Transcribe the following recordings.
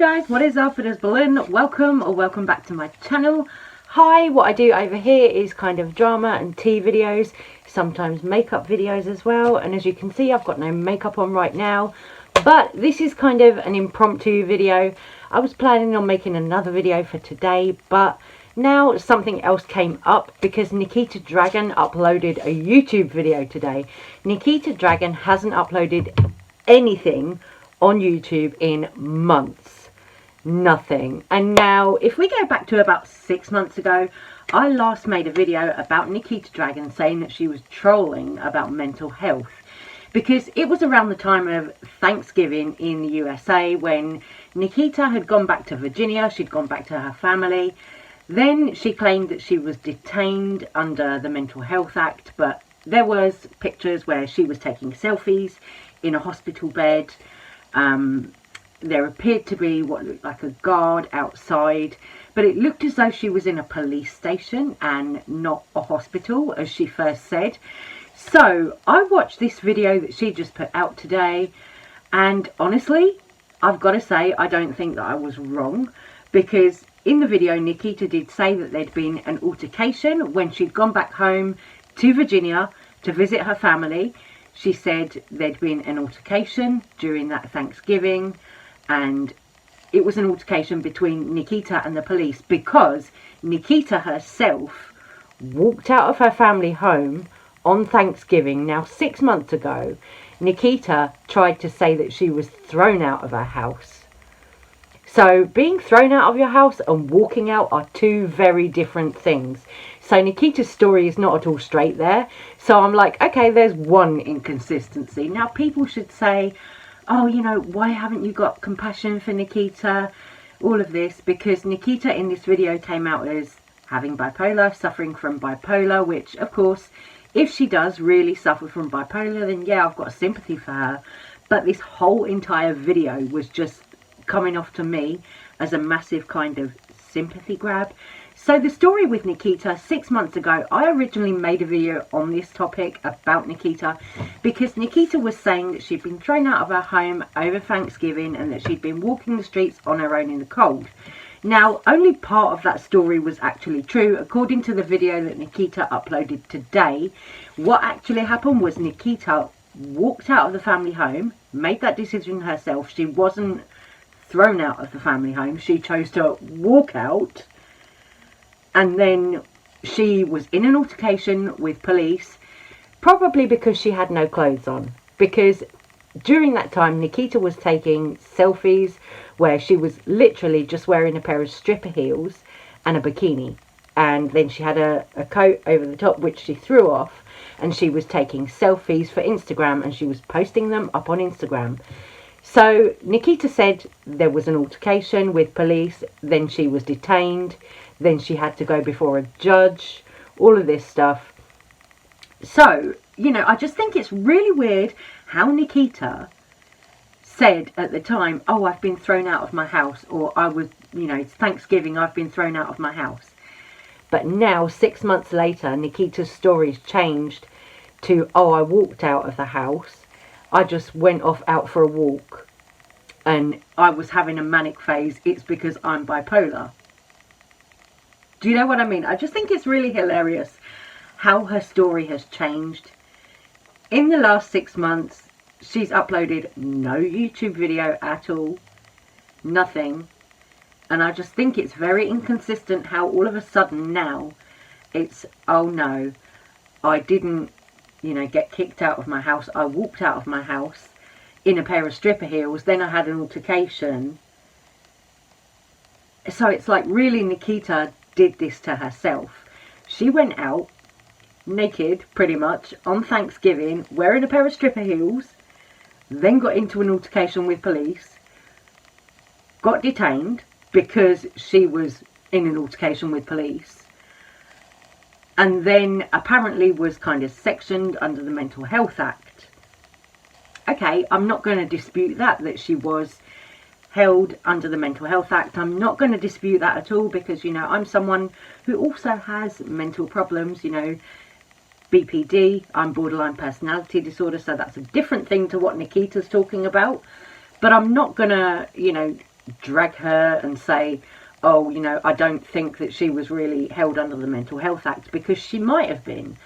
guys, what is up? It is Balloon. Welcome back to my channel. Hi, what I do over here is kind of drama and tea videos, sometimes makeup videos as well. And as you can see, I've got no makeup on right now, but this is kind of an impromptu video. I was planning on making another video for today, but now something else came up because Nikita Dragun uploaded a YouTube video today. Nikita Dragun hasn't uploaded anything on YouTube in months. Nothing. And now if we go back to about 6 months ago, I last made a video about Nikita Dragun saying that she was trolling about mental health, because it was around the time of Thanksgiving in the USA when Nikita had gone back to Virginia. She'd gone back to her family. Then she claimed that she was detained under the Mental Health Act, but there was pictures where she was taking selfies in a hospital bed. There appeared to be what looked like a guard outside, but it looked as though she was in a police station and not a hospital, as she first said. So I watched this video that she just put out today, and honestly, I've got to say, I don't think that I was wrong, because in the video, Nikita did say that there'd been an altercation when she'd gone back home to Virginia to visit her family. She said there'd been an altercation during that Thanksgiving, and it was an altercation between Nikita and the police because Nikita herself walked out of her family home on Thanksgiving. Now 6 months ago, Nikita tried to say that she was thrown out of her house. So being thrown out of your house and walking out are two very different things. So Nikita's story is not at all straight there. So I'm like, okay, there's one inconsistency. Now people should say, oh, you know, why haven't you got compassion for Nikita? All of this, because Nikita in this video came out as having bipolar, suffering from bipolar, which of course, if she does really suffer from bipolar, then yeah, I've got sympathy for her. But this whole entire video was just coming off to me as a massive kind of sympathy grab. So the story with Nikita, 6 months ago, I originally made a video on this topic about Nikita because Nikita was saying that she'd been thrown out of her home over Thanksgiving and that she'd been walking the streets on her own in the cold. Now, only part of that story was actually true. According to the video that Nikita uploaded today, what actually happened was Nikita walked out of the family home, made that decision herself. She wasn't thrown out of the family home. She chose to walk out. And then she was in an altercation with police, probably because she had no clothes on. Because during that time, Nikita was taking selfies where she was literally just wearing a pair of stripper heels and a bikini. And then she had a coat over the top, which she threw off. And she was taking selfies for Instagram and she was posting them up on Instagram. So Nikita said there was an altercation with police, then she was detained, then she had to go before a judge, all of this stuff. So, you know, I just think it's really weird how Nikita said at the time, oh, I've been thrown out of my house, or I was, you know, it's Thanksgiving, I've been thrown out of my house. But now, 6 months later, Nikita's story's changed to, oh, I walked out of the house. I just went off out for a walk and I was having a manic phase. It's because I'm bipolar. Do you know what I mean? I just think it's really hilarious how her story has changed. In the last 6 months, she's uploaded no YouTube video at all. Nothing. And I just think it's very inconsistent how all of a sudden now it's, oh no, I didn't, you know, get kicked out of my house. I walked out of my house in a pair of stripper heels. Then I had an altercation. So it's like, really, Nikita did this to herself. She went out naked, pretty much, on Thanksgiving, wearing a pair of stripper heels. Then got into an altercation with police. Got detained because she was in an altercation with police. And then apparently was kind of sectioned under the Mental Health Act. Okay, I'm not going to dispute that she was held under the Mental Health Act. I'm not going to dispute that at all because, you know, I'm someone who also has mental problems, you know, BPD, I'm borderline personality disorder, so that's a different thing to what Nikita's talking about. But I'm not going to, you know, drag her and say, oh, you know, I don't think that she was really held under the Mental Health Act, because she might have been.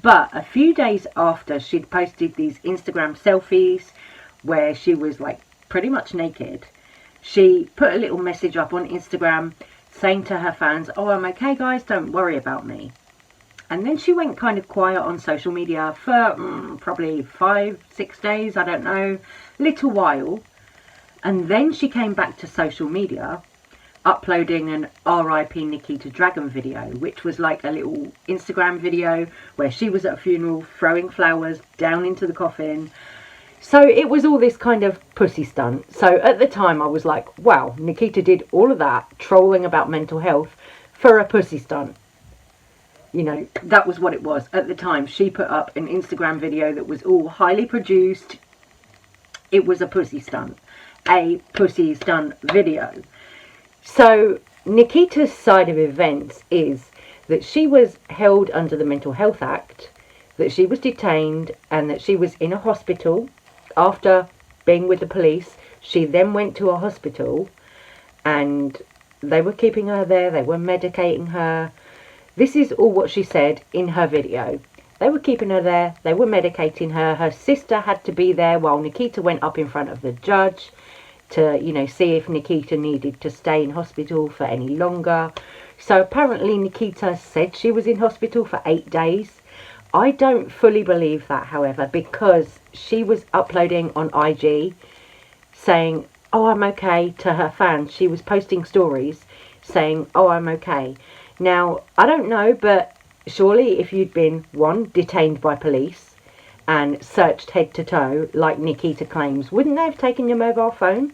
But a few days after she'd posted these Instagram selfies where she was like pretty much naked, she put a little message up on Instagram saying to her fans, oh, I'm okay guys, don't worry about me. And then she went kind of quiet on social media for probably 5-6 days, I don't know, little while. And then she came back to social media, uploading an RIP Nikita Dragun video, which was like a little Instagram video where she was at a funeral throwing flowers down into the coffin. So it was all this kind of pussy stunt. So at the time I was like, wow, Nikita did all of that trolling about mental health for a pussy stunt. You know, that was what it was at the time. She put up an Instagram video that was all highly produced. It was a pussy stunt. A pussy stunt video. So Nikita's side of events is that she was held under the Mental Health Act, that she was detained, and that she was in a hospital after being with the police. She then went to a hospital and they were keeping her there, they were medicating her. This is all what she said in her video. They were keeping her there, they were medicating her. Her sister had to be there while Nikita went up in front of the judge to, you know, see if Nikita needed to stay in hospital for any longer. So apparently Nikita said she was in hospital for 8 days. I don't fully believe that, however, because she was uploading on IG saying, oh, I'm okay, to her fans. She was posting stories saying, oh, I'm okay. Now, I don't know, but surely if you'd been, one, detained by police and searched head to toe, like Nikita claims, wouldn't they have taken your mobile phone?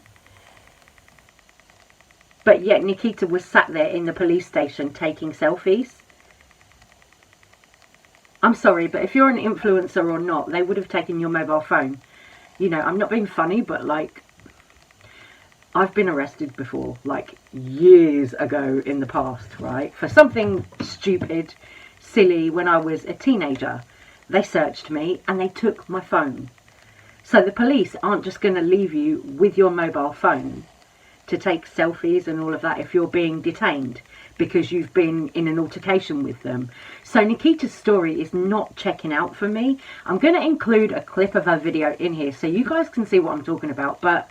But yet Nikita was sat there in the police station taking selfies. I'm sorry, but if you're an influencer or not, they would have taken your mobile phone. You know, I'm not being funny, but like, I've been arrested before, like years ago in the past, right? For something stupid, silly, when I was a teenager. They searched me and they took my phone. So the police aren't just going to leave you with your mobile phone to take selfies and all of that if you're being detained because you've been in an altercation with them. So Nikita's story is not checking out for me. I'm going to include a clip of her video in here so you guys can see what I'm talking about. But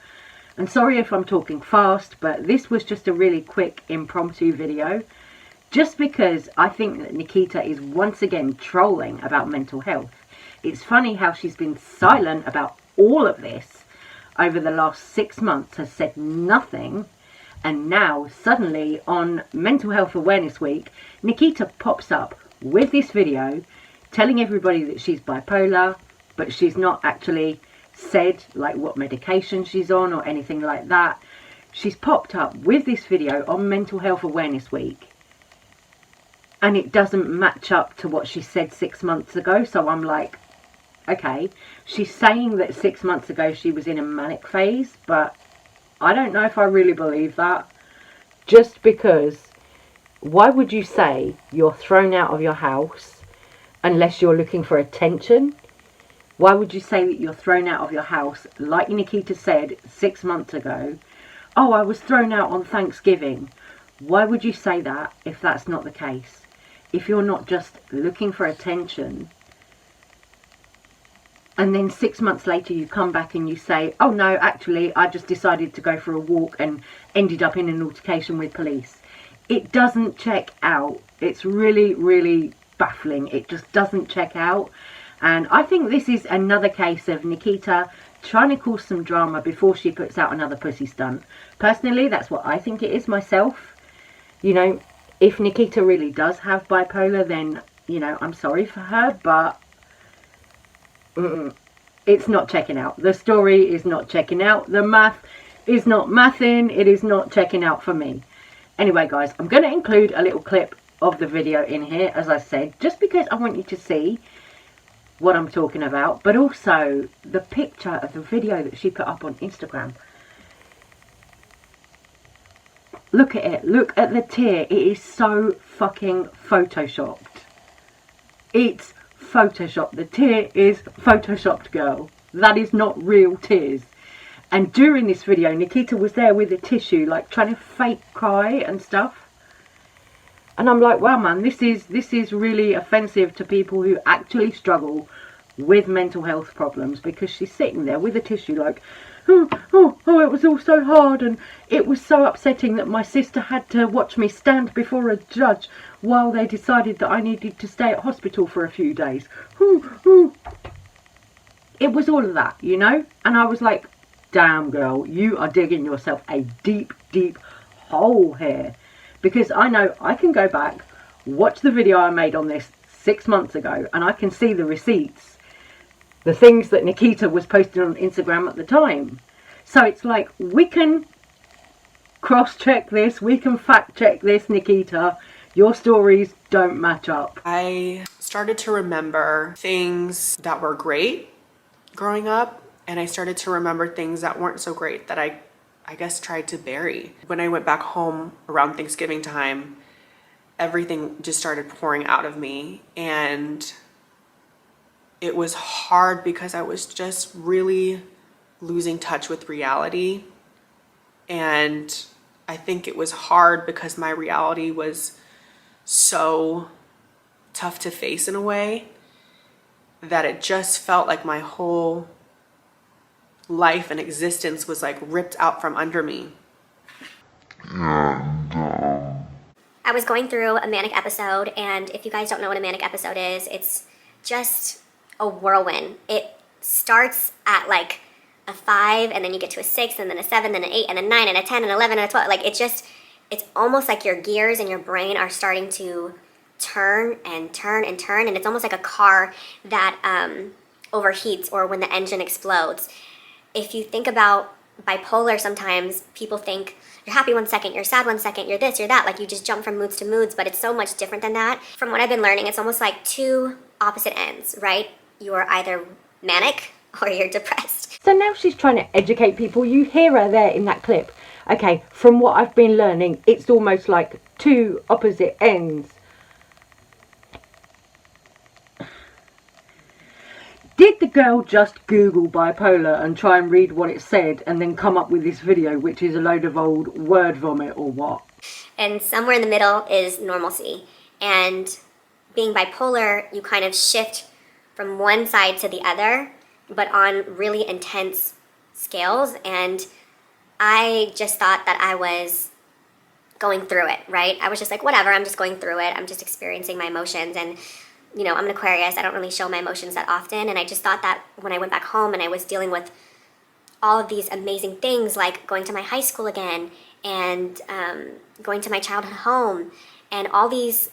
I'm sorry if I'm talking fast, but this was just a really quick impromptu video. Just because I think that Nikita is once again trolling about mental health. It's funny how she's been silent about all of this over the last 6 months, has said nothing, and now suddenly on Mental Health Awareness Week, Nikita pops up with this video telling everybody that she's bipolar, but she's not actually said like what medication she's on or anything like that. She's popped up with this video on Mental Health Awareness Week, and it doesn't match up to what she said 6 months ago. So I'm like, okay, she's saying that 6 months ago she was in a manic phase, but I don't know if I really believe that. Just because, why would you say you're thrown out of your house unless you're looking for attention? Why would you say that you're thrown out of your house, like Nikita said 6 months ago? Oh, I was thrown out on Thanksgiving. Why would you say that if that's not the case? If you're not just looking for attention, and then 6 months later you come back and you say, oh no, actually I just decided to go for a walk and ended up in an altercation with police. It doesn't check out. It's really, really baffling. It just doesn't check out. And I think this is another case of Nikita trying to cause some drama before she puts out another pussy stunt. Personally, that's what I think it is myself. You know, if Nikita really does have bipolar, then, you know, I'm sorry for her, but it's not checking out. The story is not checking out. The math is not mathing. It is not checking out for me. Anyway, guys, I'm going to include a little clip of the video in here, as I said, just because I want you to see what I'm talking about, but also the picture of the video that she put up on Instagram. Look at it. Look at the tear. It is so fucking photoshopped. It's photoshopped. The tear is photoshopped, girl. That is not real tears. And during this video, Nikita was there with a tissue, like trying to fake cry and stuff. And I'm like, wow, man, this is really offensive to people who actually struggle with mental health problems, because she's sitting there with a tissue like, oh, it was all so hard, and it was so upsetting that my sister had to watch me stand before a judge while they decided that I needed to stay at hospital for a few days. It was all of that, you know? And I was like, damn, girl, you are digging yourself a deep, deep hole here. Because I know I can go back, watch the video I made on this 6 months ago, and I can see the receipts. The things that Nikita was posting on Instagram at the time. So it's like, we can cross-check this, we can fact-check this, Nikita. Your stories don't match up. I started to remember things that were great growing up, and I started to remember things that weren't so great that I guess tried to bury. When I went back home around Thanksgiving time, everything just started pouring out of me, and it was hard because I was just really losing touch with reality. And I think it was hard because my reality was so tough to face in a way that it just felt like my whole life and existence was like ripped out from under me. I was going through a manic episode, and if you guys don't know what a manic episode is, it's just a whirlwind. It starts at like a 5, and then you get to a 6, and then a 7, then an 8, and a 9, and a 10, and 11, and a 12. Like it's almost like your gears in your brain are starting to turn and turn and turn, and it's almost like a car that overheats, or when the engine explodes. If you think about bipolar, sometimes people think you're happy one second, you're sad one second, you're this, you're that, like you just jump from moods to moods, but it's so much different than that. From what I've been learning, it's almost like two opposite ends, right? You're either manic or you're depressed. So now she's trying to educate people. You hear her there in that clip. Okay, from what I've been learning, it's almost like two opposite ends. Did the girl just Google bipolar and try and read what it said and then come up with this video, which is a load of old word vomit, or what? And somewhere in the middle is normalcy. And being bipolar, you kind of shift from one side to the other, but on really intense scales. And I just thought that I was going through it, right? I was just like, whatever, I'm just going through it. I'm just experiencing my emotions. And, you know, I'm an Aquarius. I don't really show my emotions that often. And I just thought that when I went back home and I was dealing with all of these amazing things, like going to my high school again and going to my childhood home and all these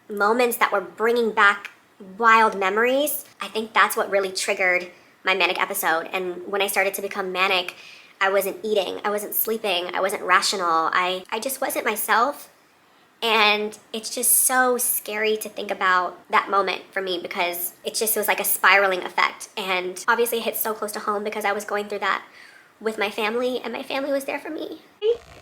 moments that were bringing back wild memories, I think that's what really triggered my manic episode. And when I started to become manic, I wasn't eating, I wasn't sleeping, I wasn't rational, I just wasn't myself. And it's just so scary to think about that moment for me, because it was like a spiraling effect. And obviously it hit so close to home because I was going through that with my family, and my family was there for me.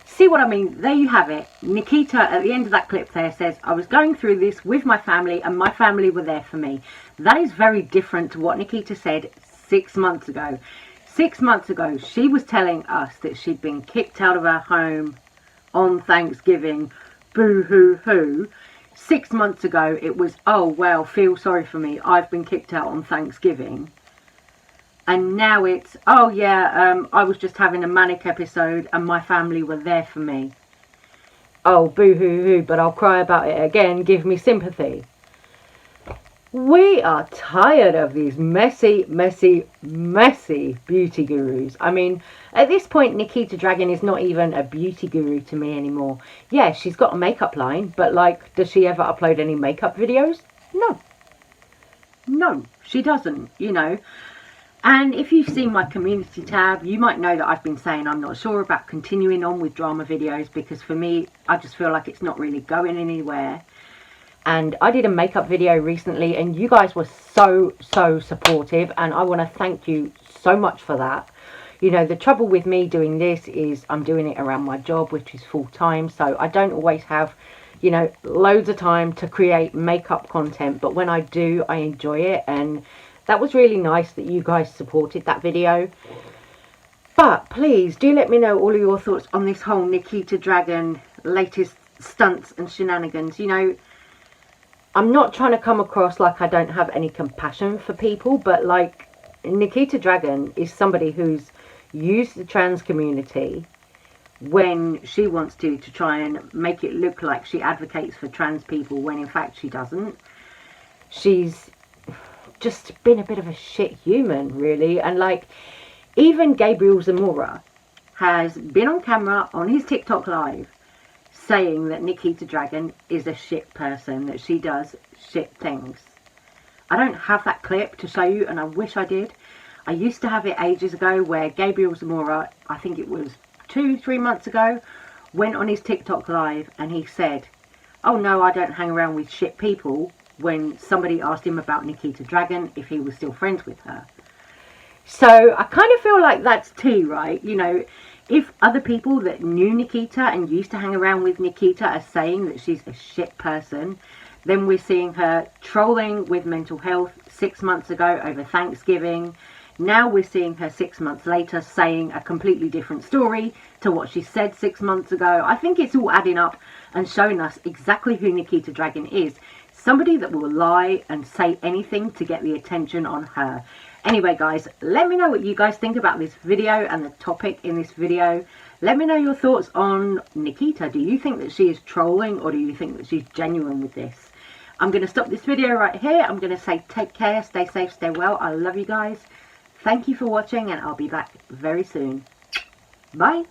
See what I mean? There you have it. Nikita at the end of that clip there says, I was going through this with my family and my family were there for me. That is very different to what Nikita said 6 months ago. 6 months ago, she was telling us that she'd been kicked out of her home on Thanksgiving. Boo hoo hoo. 6 months ago, it was, oh, well, feel sorry for me. I've been kicked out on Thanksgiving. And now it's, oh yeah, I was just having a manic episode and my family were there for me. Oh, boo-hoo-hoo, but I'll cry about it again. Give me sympathy. We are tired of these messy, messy, messy beauty gurus. I mean, at this point, Nikita Dragun is not even a beauty guru to me anymore. Yeah, she's got a makeup line, but like, does she ever upload any makeup videos? No. No, she doesn't, you know. And if you've seen my community tab, you might know that I've been saying I'm not sure about continuing on with drama videos, because for me, I just feel like it's not really going anywhere. And I did a makeup video recently and you guys were so supportive, and I want to thank you so much for that. You know, the trouble with me doing this is I'm doing it around my job, which is full-time, so I don't always have, you know, loads of time to create makeup content, but when I do, I enjoy it. And that was really nice that you guys supported that video. But please do let me know all of your thoughts on this whole Nikita Dragun latest stunts and shenanigans. You know, I'm not trying to come across like I don't have any compassion for people, but like Nikita Dragun is somebody who's used the trans community when she wants to try and make it look like she advocates for trans people when in fact she doesn't. She's just been a bit of a shit human, really. And like, even Gabriel Zamora has been on camera on his TikTok live saying that Nikita Dragun is a shit person, that she does shit things. I don't have that clip to show you, and I wish I did. I used to have it ages ago where Gabriel Zamora, I think it was 2-3 months ago, went on his TikTok live and he said, oh no, I don't hang around with shit people, when somebody asked him about Nikita Dragun, if he was still friends with her. So I kind of feel like that's tea, right? You know, if other people that knew Nikita and used to hang around with Nikita are saying that she's a shit person, then we're seeing her trolling with mental health 6 months ago over Thanksgiving. Now we're seeing her 6 months later saying a completely different story to what she said 6 months ago. I think it's all adding up and showing us exactly who Nikita Dragun is. Somebody that will lie and say anything to get the attention on her. Anyway, guys, let me know what you guys think about this video and the topic in this video. Let me know your thoughts on Nikita. Do you think that she is trolling, or do you think that she's genuine with this? I'm going to stop this video right here. I'm going to say take care, stay safe, stay well. I love you guys. Thank you for watching, and I'll be back very soon. Bye.